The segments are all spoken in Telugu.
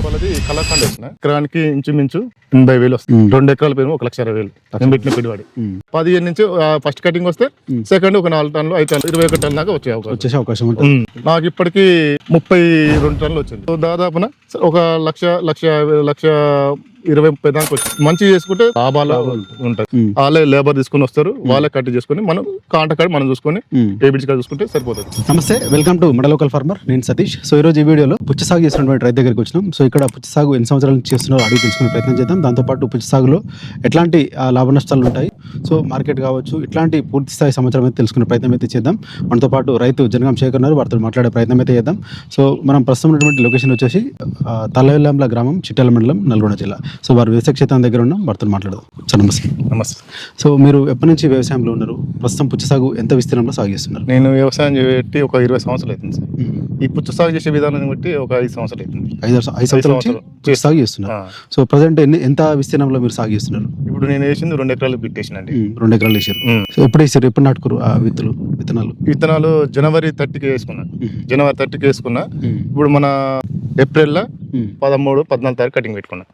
వాళ్ళది కలకండ వేసిన ఎకరానికి ఇంచుమించు 80,000 వస్తుంది. 2 ఎకరాల పేరు 1,60,000 నేను పెట్టిన పెట్టుబడి 15 నుంచి ఫస్ట్ కటింగ్ వస్తే సెకండ్ ఒక 4 టన్నులు 5 టన్నులు 21 టన్నుల దాకా వచ్చే అవకాశం ఉంటుంది. నాకు ఇప్పటికి 32 టన్నులు వచ్చింది. దాదాపున ఒక 1,20,30 దాకా వచ్చింది. మంచి చేసుకుంటే లాభాలు ఉంటాయి. వాళ్ళే లేబర్ తీసుకుని వస్తారు, వాళ్ళే కట్ చేసుకుని మనం కాంటాక్ట్ మనం చూసుకొని ఏబిడ్స్ కార్డు చూసుకుంటే సరిపోతుంది. నమస్తే, వెల్కమ్ టు మన లోకల్ ఫార్మర్. నేను సతీష్. సో ఈ రోజు ఈ వీడియోలో పుచ్చ సాగు చేస్తున్నటువంటి రైతు దగ్గరికి వచ్చినాం. సో ఇక్కడ పుచ్చ సాగు ఎన్ని సంవత్సరాల నుంచి చేస్తున్నారో అడిగి తెలుసుకునే ప్రయత్నం చేద్దాం. దాంతోపాటు పుచ్చ సాగులో ఎట్లాంటి లాభ నష్టాలు ఉంటాయి, సో మార్కెట్ కావచ్చు, ఇట్లాంటి పూర్తి స్థాయి సమాచారం అయితే తెలుసుకునే ప్రయత్నం అయితే చేద్దాం. మనతో పాటు రైతు జనగాం శేఖర్ ఉన్నారు, వారితో మాట్లాడే ప్రయత్నం అయితే చేద్దాం. సో మనం ప్రస్తుతం ఉన్నటువంటి లొకేషన్ వచ్చేసి తల్లవెల్లంల గ్రామం, చిట్యాల మండలం, నల్గొండ జిల్లా. సో వారు వ్యవసాయ క్షేత్రం దగ్గర ఉన్నాం, వారితో మాట్లాడదాం. సార్ నమస్తే. నమస్తే. సో మీరు ఎప్పటి నుంచి వ్యవసాయంలో ఉన్నారు? ప్రస్తుతం పుచ్చ సాగు ఎంత విస్తీర్ణంలో సాగు చేస్తున్నారు? నేను వ్యవసాయం పెట్టి ఒక 20 సంవత్సరాలు అవుతుంది సార్. ఈ పుచ్చ సాగు చేసే విధానాన్ని బట్టి ఒక 5 సంవత్సరాలు అవుతుంది. 5 సంవత్సరాల నుంచి పుచ్చ సాగు చేస్తున్నారు. సో ప్రజెంట్ ఎంత విస్తీర్ణంలో మీరు సాగు చేస్తున్నారు? ఇప్పుడు నేను వేసింది 2 ఎకరాలు పెట్టేసినండి. 2 ఎకరాలు వేసారు. సో ఎప్పుడు వేసారు, ఎప్పుడు నాటుకోరు ఆ విత్తనాలు? జనవరి 30కి వేసుకున్నా. జనవరి 30కి వేసుకున్నా. ఇప్పుడు మన ఏప్రిల్లో 13, 14 తారీఖు కటింగ్ పెట్టుకున్నా.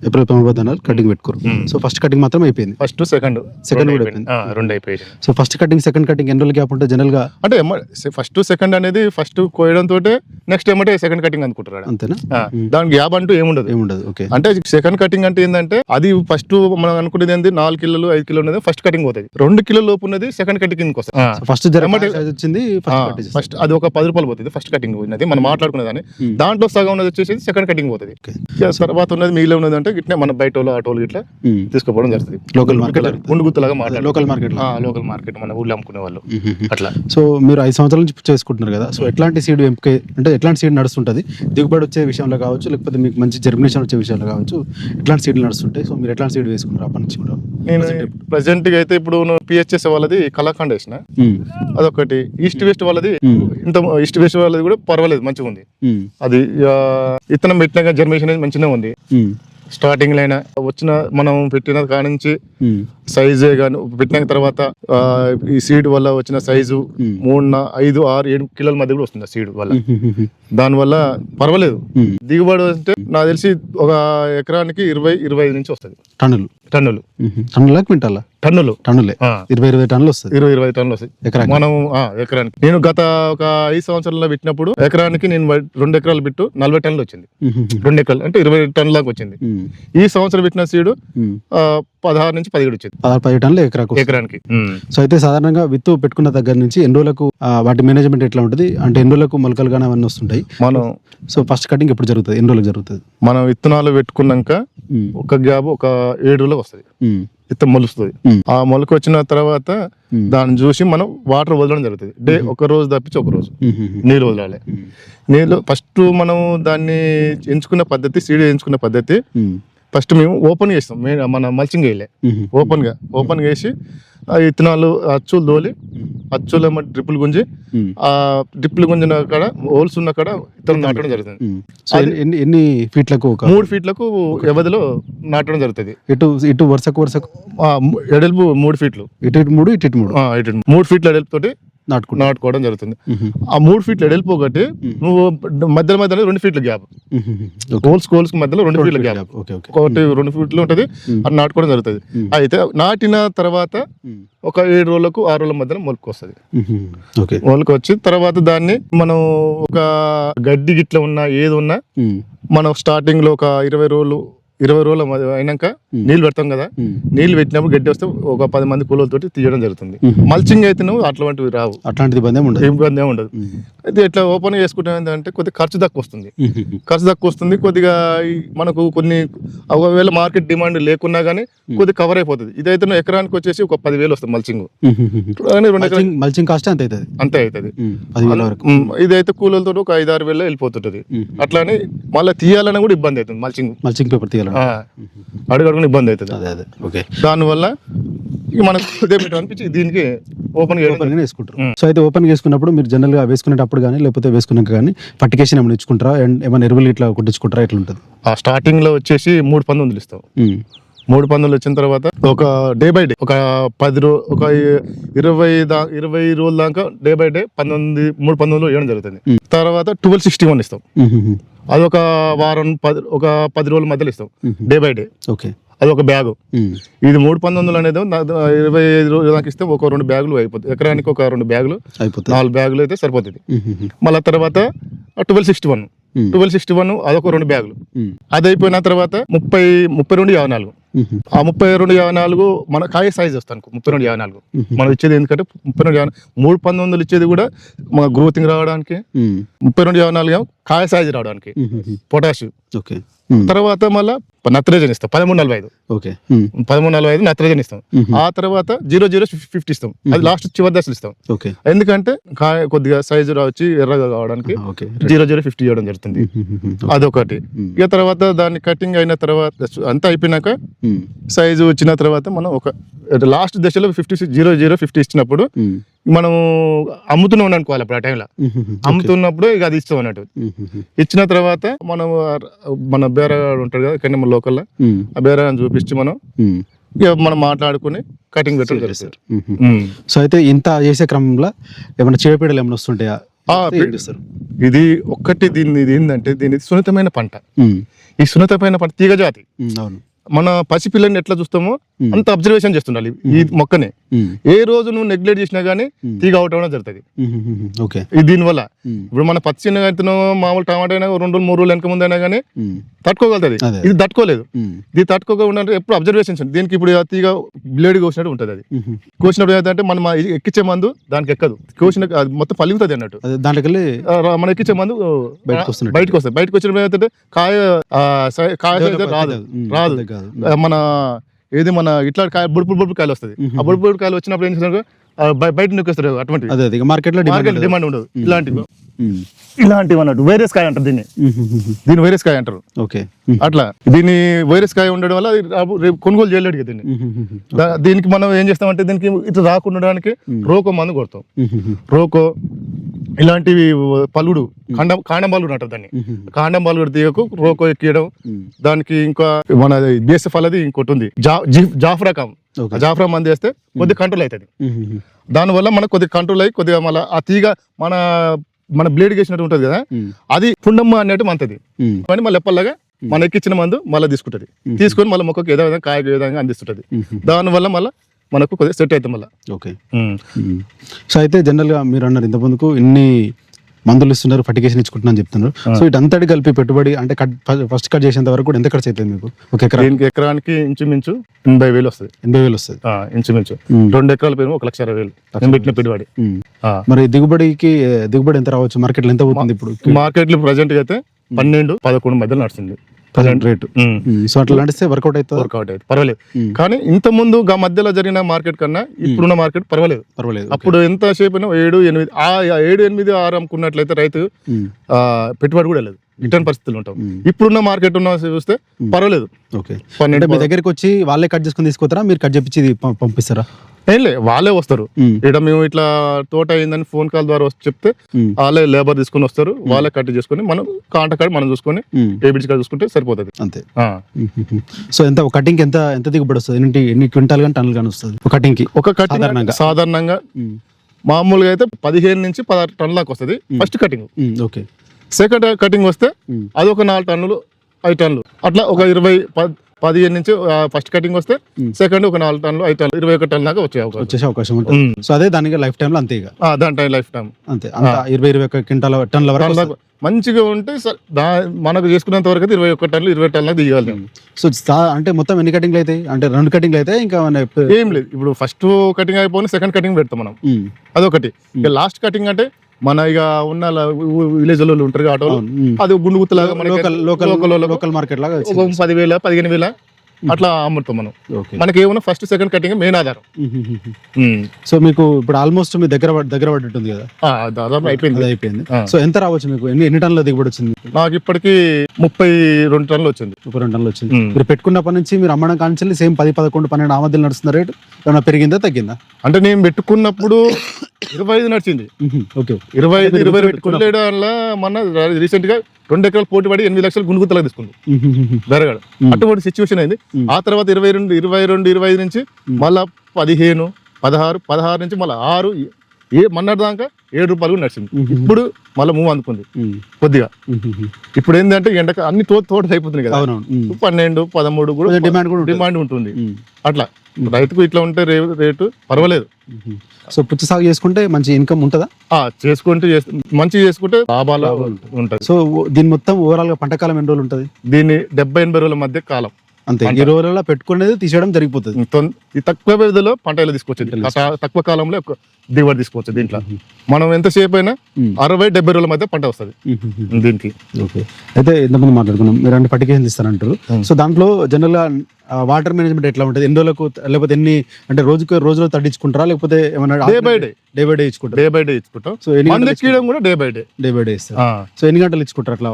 ఏప్రిల్ 14 కటింగ్ పెట్టుకోరు. సో ఫస్ట్ కటింగ్ మాత్రం అయిపోయింది. ఫస్ట్ సెకండ్ కూడా అయిపోయింది. 2 అయిపోయింది. So first cutting second cutting ఎన్ని రోజులు గ్యాప్ ఉంటుంది జనరల్ గా? అంటే ఫస్ట్ సెకండ్ అనేది ఫస్ట్ కోయడం తోటే నెక్స్ట్ ఏమంటే సెకండ్ కటింగ్ అనుకుంటారు. అంతేనా? దానికి గ్యాప్ అంటూ ఏముండదు. ఓకే. అంటే సెకండ్ కటింగ్ అంటే ఏంటంటే అది ఫస్ట్ మనం అనుకునేది ఏంది 4 కిలోలు 5 కిలోలు ఉన్నది ఫస్ట్ కటింగ్ పోతుంది. 2 కిలోల లోపు ఉన్నది సెకండ్ కటింగ్ వస్తుంది. ఫస్ట్ వచ్చింది ఫస్ట్ అది ఒక 10 రూపాయలు పోతుంది. ఫస్ట్ కటింగ్ ఉన్నది మనం మాట్లాడుకునేదాన్ని. దాంట్లో సగం ఉన్నది వచ్చేసి సెకండ్ కటింగ్ పోతుంది. తర్వాత ఉన్నది మిగిలిన ఉన్నది అంటే ఇట్లా మన బయట ఆటోలు ఇట్లా తీసుకోవడం జరుగుతుంది. లోకల్ మార్కెట్ గుండుగుత్తలాగా లోకల్ మార్కెట్ మన ఊళ్ళో అమ్ముకునే వాళ్ళు అట్లా. సో మీరు 5 సంవత్సరాల నుంచి చేసుకుంటున్నారు కదా. సో ఎట్లాంటి సీడ్ ఎంపిక, అంటే ఎట్లాంటి సీడ్ నడుస్తుంటది? దిగుబడి వచ్చే విషయంలో కావచ్చు, లేకపోతే మీకు మంచి జర్మినేషన్ వచ్చే విషయంలో కావచ్చు, ఎట్లాంటి సీడ్లు నడుస్తుంటాయి? సో మీరు ఎట్లాంటి సీడ్ వేసుకున్నారు అప్పటి నుంచి కూడా? నేను ప్రెసెంట్ గా అయితే ఇప్పుడు పిహెచ్ఎస్ వాళ్ళది కలాకండ వేసిన, అదొకటి. ఈస్ట్ వెస్ట్ వాళ్ళది ఇంత ఈస్ట్ వెస్ట్ వాళ్ళది కూడా పర్వాలేదు, మంచిగా ఉంది. అది ఇతనం పెట్టినాక జర్మినేషన్ అనేది మంచిగా ఉంది. స్టార్టింగ్ లైన్ వచ్చిన మనం పెట్టిన కాడ నుంచి సైజే కానీ పెట్టిన తర్వాత ఈ సీడ్ వల్ల వచ్చిన సైజు 3, 5, 6, 7 కిలోల మధ్య కూడా వస్తుంది సీడ్ వల్ల. దానివల్ల పర్వాలేదు. దిగుబడి అంటే నాకు తెలిసి ఒక ఎకరానికి 20-25 నుంచి వస్తుంది. టన్నులు క్వింటాలా? టన్నులే 20 టన్నులు వస్తుంది. 20 టన్నులు వస్తాయి మనం ఎకరానికి. నేను గత ఒక 5 సంవత్సరాల్లో పెట్టినప్పుడు ఎకరానికి నేను 2 ఎకరాలు పెట్టు 40 టన్నులు వచ్చింది. 2 ఎకరాలు అంటే 20 టన్నుల దాకా వచ్చింది. ఈ సంవత్సరం పెట్టిన సీడు 16 నుంచి 17 వచ్చింది. 17 టన్నులు ఎకరానికి. సో అయితే సాధారణంగా విత్తు పెట్టుకున్న దగ్గర నుంచి ఎన్ని రోజులకు వాటి మేనేజ్మెంట్ ఎట్లా ఉంటుంది? అంటే ఎన్ని రోజులకు మొలకలు కానీ అవన్నీ వస్తుంటాయి మనం? సో ఫస్ట్ కటింగ్ ఎప్పుడు జరుగుతుంది, ఎన్ని రోజులకు జరుగుతుంది? మనం విత్తనాలు పెట్టుకున్నాక ఒక గ్యాప్ ఒక 7 రోజులకు వస్తుంది. విత్తనం మొలుస్తుంది. ఆ మొలక వచ్చిన తర్వాత దాన్ని చూసి మనం వాటర్ వదలడం జరుగుతుంది. ఒక రోజు తప్పించి ఒక రోజు నీళ్ళు వదలాలి. నీళ్ళు ఫస్ట్ మనం దాన్ని ఎంచుకున్న పద్ధతి, సీడ్ ఎంచుకున్న పద్ధతి ఫస్ట్ మేము ఓపెన్ చేస్తాం. మన మల్చింగ్ వేయలే, ఓపెన్ వేసి ఆ విత్తనాలు అచ్చులు తోలి అచ్చుల డ్రిప్పులు గుంజి ఆ డ్రిప్పులు గుంజిన కాడ హోల్స్ ఉన్న కాడ విత్తనం నాటడం జరుగుతుంది. ఎన్ని ఫీట్లకు? 3 ఫీట్లకు వ్యవధిలో నాటడం జరుగుతుంది. ఇటు వరుసకు ఎడల్పు 3 ఫీట్లు, ఇటు 3 ఫీట్ల ఎడల్పుతోటి నాటుకోవడం జరుగుతుంది. ఆ 3 ఫీట్ల ఎడల్పు ఒకటి, నువ్వు మధ్యలో 2 ఫీట్ల గ్యాప్, హోల్స్ మధ్యలో 2 ఫీట్ల గ్యాప్, ఒకటి 2 ఫీట్లు ఉంటది. అది నాటుకోవడం జరుగుతుంది. అయితే నాటిన తర్వాత ఒక 7 రోజులకు 6 రోజుల మధ్యలో మొలక వస్తుంది. మొలక వచ్చిన తర్వాత దాన్ని మనం ఒక గడ్డి గిట్ల ఉన్నా ఏది ఉన్నా మనం స్టార్టింగ్ లో ఒక 20 రోజులు అయినాక నీళ్ళు పెడతాం కదా. నీళ్ళు పెట్టినప్పుడు గడ్డి వస్తే ఒక 10 మంది కూలలతోటి తీయడం జరుగుతుంది. మల్చింగ్ అయితే నువ్వు అట్లాంటివి రావు, అట్లాంటిది ఇబ్బంది ఉండదు. అయితే ఇట్లా ఓపెన్ చేసుకుంటాం ఏంటంటే కొద్దిగా ఖర్చు తక్కువ వస్తుంది. కొద్దిగా మనకు కొన్ని ఒకవేళ మార్కెట్ డిమాండ్ లేకున్నా గానీ కొద్దిగా కవర్ అయిపోతుంది. ఇదైతే నువ్వు ఎకరానికి వచ్చేసి ఒక 10,000 వస్తుంది మల్చింగ్. మల్చింగ్ కాస్ట్ అంతే అవుతుంది. ఇదైతే కూలలతో ఒక 5-6 వేలు వెళ్ళిపోతుంటది. అట్లానే మళ్ళీ తీయాలన్నా కూడా ఇబ్బంది అవుతుంది. మల్చింగ్ పేపర్ తీయాలి, అడుగుని ఇబ్బంది అవుతుంది. దానివల్ల మనకు అనిపించి దీనికి ఓపెన్ వేసుకుంటారు. సో అయితే ఓపెన్ చేసుకున్నప్పుడు మీరు జనరల్ గా వేసుకునేటప్పుడు కానీ లేకపోతే వేసుకున్నాక కానీ ఫర్టిగేషన్ ఏమైనా ఇచ్చుకుంటారా? ఏమైనా ఎరువులు ఇట్లా కొట్టించుకుంటారా? ఎట్లా ఉంటుంది? స్టార్టింగ్ లో వచ్చేసి 3 పందులు ఇస్తాం. 3 పందులు వచ్చిన తర్వాత ఒక డే బై డే ఒక 20 రోజుల దాకా డే బై డే 3 పందులు వేయడం జరుగుతుంది. తర్వాత 1261 ఇస్తాం. అది ఒక వారం 10 రోజుల మధ్యలో ఇస్తాం డే బై డే. ఓకే, అది ఒక బ్యాగు. ఇది 3 పందులు అనేది 25 రోజుల దాకా ఇస్తే ఒక 2 బ్యాగులు అయిపోతుంది. ఎకరానికి ఒక 2 బ్యాగులు అయిపోతుంది. 4 బ్యాగులు అయితే సరిపోతుంది. మళ్ళీ తర్వాత 1261 అదొక 2 బ్యాగులు. అది అయిపోయిన తర్వాత 3254 ఆ 3254 మన కాయ సైజ్ వస్తాను 3254 మనం ఇచ్చేది. ఎందుకంటే 3 పందులు ఇచ్చేది కూడా మన గ్రోతింగ్ రావడానికి, 3254 కాయ సైజ్ రావడానికి పొటాష్. ఓకే, తర్వాత మళ్ళీ నత్రజని ఇస్తాం 1345. ఓకే, 1345 నత్రజని ఇస్తాం. ఆ తర్వాత 0050 ఇస్తాం. అది లాస్ట్ చివరి దశలు ఇస్తాం. ఓకే, ఎందుకంటే కాయ కొద్దిగా సైజు వచ్చి ఎర్రగా కావడానికి 0050 ఇవ్వడం జరుగుతుంది. అదొకటి. ఇక తర్వాత దాన్ని కటింగ్ అయిన తర్వాత అంతా అయిపోయినాక సైజు వచ్చిన తర్వాత మనం ఒక లాస్ట్ దశలో 0050 ఇచ్చినప్పుడు మనం అమ్ముతున్నాం అనుకోవాలి. అప్పుడు ఆ టైంలో అమ్ముతున్నప్పుడు ఇక అది ఇస్తాం అన్నట్టు. ఇచ్చిన తర్వాత మనం మన బేరగాడు ఉంటాడు కదా ఇక్కడ లోకల్లో, ఆ బేరగాడిని చూపించి మనం మాట్లాడుకుని కటింగ్ పెట్టడం జరుగుతుంది. సో అయితే ఇంత చేసే క్రమంలో ఏమైనా చీడపీడలు ఏమైనా వస్తుంటాయా? ఇది ఒక్కటి దీన్ని ఏంటంటే దీని సున్నితమైన పంట. ఈ సున్నితమైన పంట తీగ జాతి. అవును, మన పసిపిల్లని ఎట్లా చూస్తామో అంత అబ్జర్వేషన్ చేస్తుండాలి ఈ మొక్కని. ఏ రోజు నువ్వు నెగ్లెక్ట్ చేసినా గానీ తీగ అవుట్ అవ్వడం జరుగుతుంది. దీనివల్ల ఇప్పుడు మన పచ్చి మామూలు టమాటా అయినా 2 రోజులు 3 రోజులు వెనక ముందైనా గానీ తట్టుకోగలుగుతుంది. ఇది తట్టుకోలేదు. ఇది తట్టుకోకుండా ఎప్పుడు అబ్జర్వేషన్. దీనికి ఇప్పుడు తీగ బ్లేడ్ కోసినట్టు ఉంటుంది. అది కోసినప్పుడు ఏంటంటే మనం ఎక్కించే మందు దానికి ఎక్కదు. కోసిన మొత్తం పలుగుతుంది అన్నట్టు. దాంట్లోకి మనం ఎక్కించే మందు బయటకు వస్తుంది. బయటకు వచ్చినప్పుడు ఏంటంటే కాయ రాదు. మన ఏది మన ఇట్లా కాయ బుడుపు కాయలు వస్తుంది. ఆ బుడుపు కాయలు వచ్చినప్పుడు ఏం చేస్తారు బయట నొక్కేస్తారు. అటువంటి మార్కెట్ లో డిమాండ్ ఉండదు. ఇలాంటివి అన్నట్టు వైరస్ కాయ అంటారు దీన్ని. వైరస్ కాయ అంటారు. ఓకే, అట్లా దీన్ని వైరస్ కాయ ఉండడం వల్ల రేపు కొనుగోలు చేయలేడు కదా దీన్ని. దీనికి మనం ఏం చేస్తామంటే దీనికి ఇట్లా రాకుండా రోకో మందు కొడతాం. రోకో ఇలాంటివి పలుడు కాండం పలుడు అంటారు దాన్ని. కాండం పలుడు తీయకు రోకో ఎక్కియడం. దానికి ఇంకా మన బిఎస్ఎఫ్ అనేది ఇంకోటి ఉంది జాఫ్రాకాం. జాఫ్రా మంది వేస్తే కొద్దిగా కంట్రోల్ అవుతుంది. దానివల్ల మనకు కొద్దిగా కంట్రోల్ అయ్యి కొద్దిగా మళ్ళీ ఆ తీగ మన బ్లేడ్ వేసినట్టు ఉంటది కదా, అది పుండమ్మ అన్నట్టు మంతది. కానీ మళ్ళీ ఎప్పలాగా మన ఎక్కించిన మందు మళ్ళీ తీసుకుంటది. తీసుకొని మళ్ళీ మొక్కకు ఏదో విధంగా కాయ విధంగా అందిస్తుంటది. దానివల్ల మళ్ళీ మనకు కొద్దిగా సెట్ అవుతుంది మళ్ళీ. ఓకే, సో అయితే జనరల్గా మీరు అన్నారు ఇంత ముందుకు ఇన్ని మందులు ఇస్తున్నారు, ఫర్టిగేషన్ ఇచ్చుకుంటున్నా చెప్తున్నారు. సో ఇటంతటి కలిపి పెట్టుబడి అంటే ఫస్ట్ కట్ చేసేంత వరకు కూడా ఎంత ఖర్చు అవుతుంది మీకు? ఒక ఎకరానికి ఇంచుమించు 80,000 వస్తుంది. 80,000 వస్తుంది ఇంచుమించు. 2 ఎకరాల పేరు 1,20,000 పెట్టిన పెట్టుబడి. మరి దిగుబడి ఎంత రావచ్చు? మార్కెట్ లో ఎంత పోతుంది ఇప్పుడు? మార్కెట్ లో ప్రజెంట్ అయితే 12-11 మధ్యలో నడుస్తుంది ప్రజెంట్ రేటు. సో అట్లా నడిస్తే వర్కౌట్ అవుతుంది పర్వాలేదు. కానీ ఇంత ముందు మధ్యలో జరిగిన మార్కెట్ కన్నా ఇప్పుడున్న మార్కెట్ పర్వాలేదు. అప్పుడు ఎంత సేపు 7-8 6 అమ్ముకున్నట్లయితే రైతు పెట్టుబడి కూడా లేదు, రిటర్న్ పరిస్థితులు ఉంటాం. ఇప్పుడున్న మార్కెట్ ఉన్న చూస్తే పర్వాలేదు. ఓకే, మీ దగ్గరికి వచ్చి వాళ్ళే కట్ చేసుకుని తీసుకొస్తారా, మీరు కట్ చేపించి పంపిస్తారా? ఏం లేదు, వాళ్ళే వస్తారు. ఇక్కడ మేము ఇట్లా తోట అయిందని ఫోన్ కాల్ ద్వారా చెప్తే వాళ్ళే లేబర్ తీసుకుని వస్తారు. వాళ్ళే కట్ చేసుకుని మనం కాంటాక్ట్ కార్డ్ మనం చూసుకొని ఏబిసి కార్డ్ చూసుకుంటే సరిపోతుంది అంతే. సో ఎంత కటింగ్ ఎంత దిగుబడి వస్తుంది? ఎన్ని క్వింటాల్ కానీ టన్నులు కానీ వస్తుంది ఒక కటింగ్? సాధారణంగా మామూలుగా అయితే 15-16 టన్నుల దాకా వస్తుంది first cutting. Okay, second cutting వస్తే అది ఒక 4 టన్నులు 5 టన్నులు అట్లా ఒక 15 నుంచి ఫస్ట్ కటింగ్ వస్తే సెకండ్ ఒక 4 టన్నులు 5 టన్నులు 21 టన్నుల దాకా వచ్చే అవకాశం ఉంటుంది. సో అదే దానికి లైఫ్ టైమ్ లో అంతే, దాని లైఫ్ టైం అంతే. 20-21 టన్నుల వరకు మంచిగా ఉంటే మనకు చేసుకున్నంత వరకు 21 టన్నులు 20 టన్నులకు దిగాలి. సో అంటే మొత్తం ఎన్ని కటింగ్లు అయితే అంటే 2 కటింగ్లు అయితే ఇంకా ఏం లేదు. ఇప్పుడు ఫస్ట్ కటింగ్ అయిపోయి సెకండ్ కటింగ్ పెడతాం మనం, అదొకటి. ఇక లాస్ట్ కటింగ్ అంటే మన ఇక ఉన్న విలేజ్ వాళ్ళు ఉంటారు ఆటోలు, అది గుండు గుత్తలాగా లోకల్ మార్కెట్ లాగా 10,000-15,000 అట్లా అమ్ముతాం మనం. మనకి ఏమన్నా ఫస్ట్ సెకండ్ కటింగ్ మెయిన్ ఆధారం. సో మీకు ఇప్పుడు ఆల్మోస్ట్ మీ దగ్గర పడ్డట్టుంది కదా, దాదాపు అయిపోయింది. సో ఎంత రావచ్చు మీకు? ఎన్ని టన్నుల దిగుబడి వచ్చింది? నాకు ఇప్పటికి 32 టన్నులు వచ్చింది. 32 టన్నులు వచ్చింది. మీరు పెట్టుకున్నప్పటి నుంచి మీరు అమ్మడం కానించి సేమ్ 10, 11, 12 ఆ మధ్యలో నడుస్తున్న రేటు ఏమైనా పెరిగిందా తగ్గిందా? అంటే నేను పెట్టుకున్నప్పుడు 25 నడిచింది. ఓకే. 22 కొల్లేయడం వల్ల మొన్న రీసెంట్ గా 2 ఎకరాలు పోటీ పడి 8 లక్షలు గుణగుత్తలకు తీసుకుంది బెరగాడు. అటువంటి సిచ్యువేషన్ అయింది. ఆ తర్వాత 22 నుంచి మళ్ళా 15, 16 నుంచి మళ్ళీ 6 మొన్నటి దాకా 7 రూపాయలు కూడా నడిచింది. ఇప్పుడు మళ్ళీ మూవ్ అందుకుంది కొద్దిగా. ఇప్పుడు ఏంటంటే ఎండక అన్ని తోట అయిపోతుంది కదా, 12, 13 కూడా డిమాండ్ ఉంటుంది. అట్లా రైతుకు ఇట్లా ఉంటే రేటు పర్వాలేదు. సో పుచ్చ సాగు చేసుకుంటే మంచి ఇన్కమ్ ఉంటుందా? మంచి చేసుకుంటే లాభాలు ఉంటాయి. సో దీని మొత్తం ఓవరాల్ గా పంట కాలం ఎన్ని రోజులు ఉంటుంది? దీన్ని 70-80 రోజుల మధ్య కాలం అంతే. 20 రోజుల్లో పెట్టుకునేది తీసేయడం జరిగిపోతుంది. ఈ తక్కువ వ్యవధిలో పంట తీసుకొచ్చింది, తక్కువ కాలంలో దిగుబడి తీసుకోవచ్చు. దీంట్లో మనం ఎంతసేపు అయినా 60-70 రోజుల మధ్య పంట వస్తుంది దీనికి. ఓకే. అయితే ఎంతమంది మాట్లాడుకున్నాం, మీరు అంటే పర్టికేషన్ ఇస్తారంటారు. సో దాంట్లో జనరల్ గా వాటర్ మేనేజ్మెంట్ ఎట్లా ఉంటుంది? ఎన్ని రోజులకు, లేకపోతే ఎన్ని అంటే రోజులో తగ్గించుకుంటారా, లేకపోతే ఏమన్నా డే బై డే ఇచ్చుకుంటాం? సో కూడా డే బై డే ఇస్తారు. సో ఎన్ని గంటలు ఇచ్చుకుంటారు అట్లా?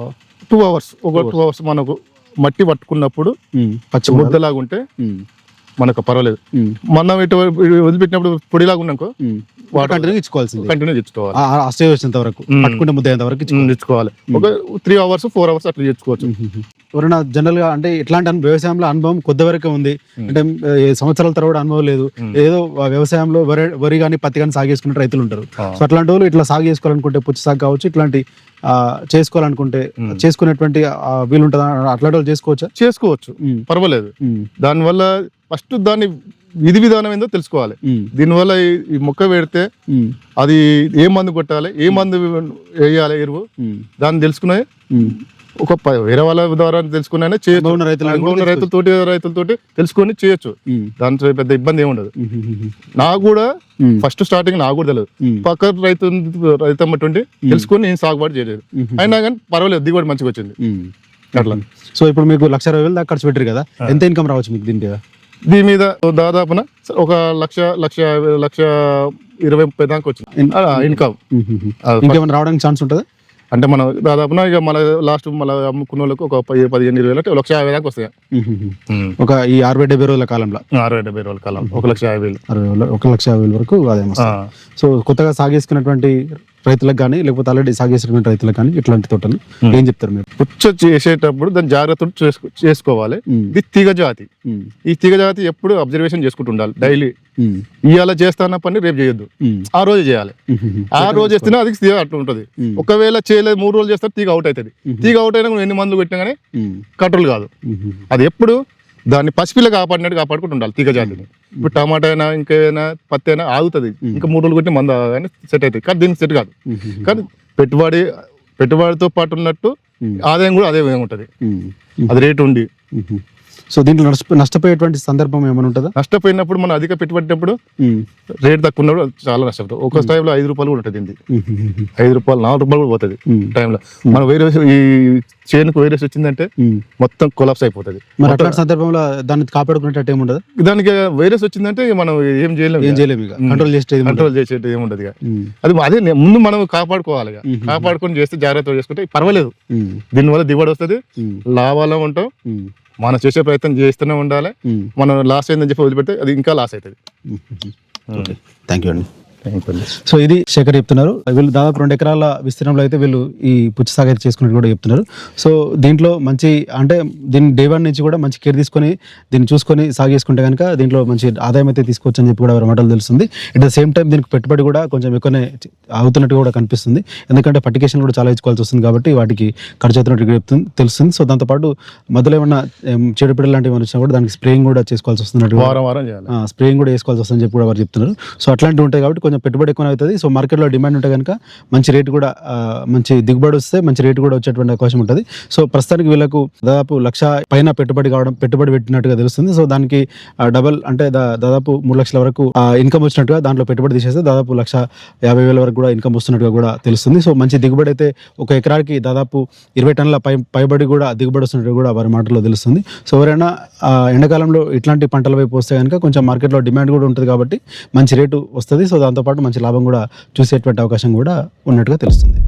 2 అవర్స్. ఒక 2 అవర్స్ మనకు మట్టి పట్టుకున్నప్పుడు పచ్చి ముద్దలాగా ఉంటే మనకు పర్వాలేదు. మనం ఇటు వదిలిపెట్టినప్పుడు పొడిలాగా ఉన్నాకో కంటిన్యూ ఇచ్చుకోవాలి. వచ్చేంత వరకు పట్టుకుంటే ముద్ద వరకు ఇచ్చుకోవాలి. ఒక 3 అవర్స్ 4 అవర్స్ అట్లా ఇచ్చుకోవచ్చు. ఎవరైనా జనరల్ గా అంటే ఇట్లాంటి వ్యవసాయంలో అనుభవం కొద్ది వరకే ఉంది అంటే సంవత్సరాల తర్వాత అనుభవం లేదు, ఏదో వ్యవసాయంలో వరి కానీ పత్తి కానీ సాగు చేసుకునే రైతులు ఉంటారు. సో అట్లాంటి వాళ్ళు ఇట్లా సాగు చేసుకోవాలనుకుంటే పుచ్చి సాగు కావచ్చు, ఇట్లాంటి చేసుకోవాలనుకుంటే చేసుకునేటువంటి వీలు ఉంటుందా? అట్లాంటి వాళ్ళు చేసుకోవచ్చు, పర్వాలేదు. దానివల్ల ఫస్ట్ దాన్ని విధి విధానం ఏందో తెలుసుకోవాలి. దీనివల్ల ఈ మొక్క పెడితే అది ఏ మందు కొట్టాలి, ఏ మందు వేయాలి, ఎరువు, దాన్ని తెలుసుకునే ఒక వేరే వాళ్ళ ద్వారా తెలుసుకున్నా రైతులతోటి తెలుసుకొని చేయొచ్చు. దాంతో పెద్ద ఇబ్బంది ఏమి ఉండదు. నాకు కూడా ఫస్ట్ స్టార్టింగ్ నాకు కూడా తెలియదు. పక్క రైతమ్మటువంటి తెలుసుకొని నేను సాగుబాటు చేయలేదు. అయినా కానీ పర్వాలేదు, దిగుబడి మంచిగా వచ్చింది అట్లా. సో ఇప్పుడు మీకు 1,20,000 దాకా ఖర్చు పెట్టారు కదా, ఎంత ఇన్కమ్ రావచ్చు మీకు దీని మీద? దాదాపున ఒక 1,20,000 దాకా వచ్చింది ఇన్కమ్. ఇంకేమైనా రావడానికి ఛాన్స్ ఉంటుంది అంటే మనం దాదాపున ఇక మన లాస్ట్ మళ్ళీ అమ్ముకున్న వాళ్ళకి ఒక 15-20 1,50,000 దాకా వస్తాయి. ఒక ఈ 60-70 రోజుల కాలంలో 60-70 రోజుల కాలం 1,50,000 1,50,000 వరకు ఆదాయం. సో కొత్తగా సాగేసుకున్నటువంటి రైతులకు కానీ, లేకపోతే ఆల్రెడీ సాగేసినటువంటి రైతులకు కానీ ఇట్లాంటి తోటలు ఏం చెప్తారు మీరు? పుచ్చ చేసేటప్పుడు దాని జాగ్రత్తలు చేసుకోవాలి. ఇది తీగ జాతి. ఈ తీగ జాతి ఎప్పుడు అబ్జర్వేషన్ చేసుకుంటూ ఉండాలి. డైలీ ఇవాళ చేస్తాన పని రేపు చేయొద్దు, ఆ రోజు చేయాలి. ఆ రోజు చేస్తేనే అది తీగ అట్లా ఉంటుంది. ఒకవేళ చేయలేదు 3 రోజులు చేస్తే తీగ అవుట్ అవుతుంది. తీగ అవుట్ అయినా ఎన్ని మందులు పెట్టినా కానీ కంట్రోల్ కాదు. అది ఎప్పుడు దాన్ని పసిపిల్ల కాపాడుకుంటూ ఉండాలి తీగ జాతిని. ఇప్పుడు టమాటా అయినా ఇంకేమైనా పత్తి అయినా ఆగుతుంది, ఇంకా 3 రోజులు కొట్టి మందు కానీ సెట్ అవుతుంది. కానీ దీనికి సెట్ కాదు. కానీ పెట్టుబడితో పాటు ఉన్నట్టు ఆదాయం కూడా అదే విధంగా ఉంటుంది. అది రేటు ఉండి. సో దీంట్లో నష్టపోయేటువంటి సందర్భం ఏమైనా ఉంటుందా? నష్టపోయినప్పుడు మనం అధిక పెట్టుబడినప్పుడు రేట్ తక్కువ ఉన్నప్పుడు చాలా నష్టపోతాం. ఒక టైంలో 5 రూపాయలు కూడా ఉంటుంది. 5 రూపాయలు 4 రూపాయలు కూడా పోతుంది టైంలో. మన వైరస్ ఈ చేనుకు వైరస్ వచ్చిందంటే మొత్తం కొలాప్స్ అయిపోతుంది. మరి అట్లాంటి సందర్భంలో దాన్ని కాపాడుకునేటట్టు ఏముండదు. దానికి వైరస్ వచ్చిందంటే మనం ఏం చేయలేము, కంట్రోల్ చేసేది ఏముండదు. అది అదే ముందు మనం కాపాడుకోవాలి. కాపాడుకొని చేస్తే జాగ్రత్తగా చేసుకుంటే పర్వాలేదు. దీనివల్ల దిగుబడి వస్తుంది, లాభాలు ఉంటాం. మనం చేసే ప్రయత్నం చేస్తూనే ఉండాలి. మనం లాస్ అయిందని చెప్పి వదిలిపెడితే అది ఇంకా లాస్ అవుతుంది. థ్యాంక్ యూ అండి. సో ఇది శేఖర్ చెప్తున్నారు. వీళ్ళు దాదాపు 2 ఎకరాల విస్తీర్ణంలో అయితే వీళ్ళు ఈ పుచ్చ సాగు అయితే చేసుకున్నట్టు కూడా చెప్తున్నారు. సో దీంట్లో మంచి అంటే దీన్ని డే 1 నుంచి కూడా మంచి కేర్ తీసుకొని దీన్ని చూసుకొని సాగు చేసుకుంటే కనుక దీంట్లో మంచి ఆదాయం అయితే తీసుకోవచ్చు అని చెప్పి కూడా వారి మాటలు తెలుస్తుంది. అట్ ద సేమ్ టైం దీనికి పెట్టుబడి కూడా కొంచెం ఎక్కువనే అవుతున్నట్టు కూడా కనిపిస్తుంది. ఎందుకంటే పర్టికేషన్ కూడా చాలా ఇచ్చుకోవాల్సి వస్తుంది కాబట్టి వాటికి ఖర్చు అవుతున్నట్టు తెలుస్తుంది. సో దాంతోపాటు మధ్యలో ఏమన్నా చెడుపిడలు లాంటివి ఏమైనా వచ్చినా కూడా దానికి స్ప్రేయింగ్ కూడా చేసుకోవాల్సి వస్తున్నట్టు, స్ప్రేయింగ్ కూడా చేసుకోవాల్సి వస్తుందని చెప్పి కూడా వారు చెప్తున్నారు. సో అట్లాంటివి ఉంటాయి కాబట్టి కొంచెం పెట్టుబడి ఎక్కువ అవుతుంది. సో మార్కెట్లో డిమాండ్ ఉంటే కనుక మంచి రేటు కూడా మంచి దిగుబడి వస్తే మంచి రేటు కూడా వచ్చేటువంటి అవకాశం ఉంటుంది. సో ప్రస్తుతానికి వీళ్ళకు దాదాపు 1,00,000 పైన పెట్టుబడి పెట్టినట్టుగా తెలుస్తుంది. సో దానికి డబల్ అంటే దాదాపు 3 లక్షల వరకు ఇన్కమ్ వచ్చినట్టుగా, దాంట్లో పెట్టుబడి తీసేస్తే దాదాపు 1,50,000 వరకు కూడా ఇన్కమ్ వస్తున్నట్టుగా కూడా తెలుస్తుంది. సో మంచి దిగుబడి అయితే ఒక ఎకరానికి దాదాపు 20 టన్నుల పైబడి కూడా దిగుబడి వస్తున్నట్టు కూడా వారి మాటల్లో తెలుస్తుంది. సో ఎవరైనా ఎండాకాలంలో ఇట్లాంటి పంటల వైపు వస్తే కనుక కొంచెం మార్కెట్లో డిమాండ్ కూడా ఉంటుంది కాబట్టి మంచి రేటు వస్తుంది. సో దాంతోపాటు మంచి లాభం కూడా చూసేటువంటి అవకాశం కూడా ఉన్నట్టుగా తెలుస్తుంది.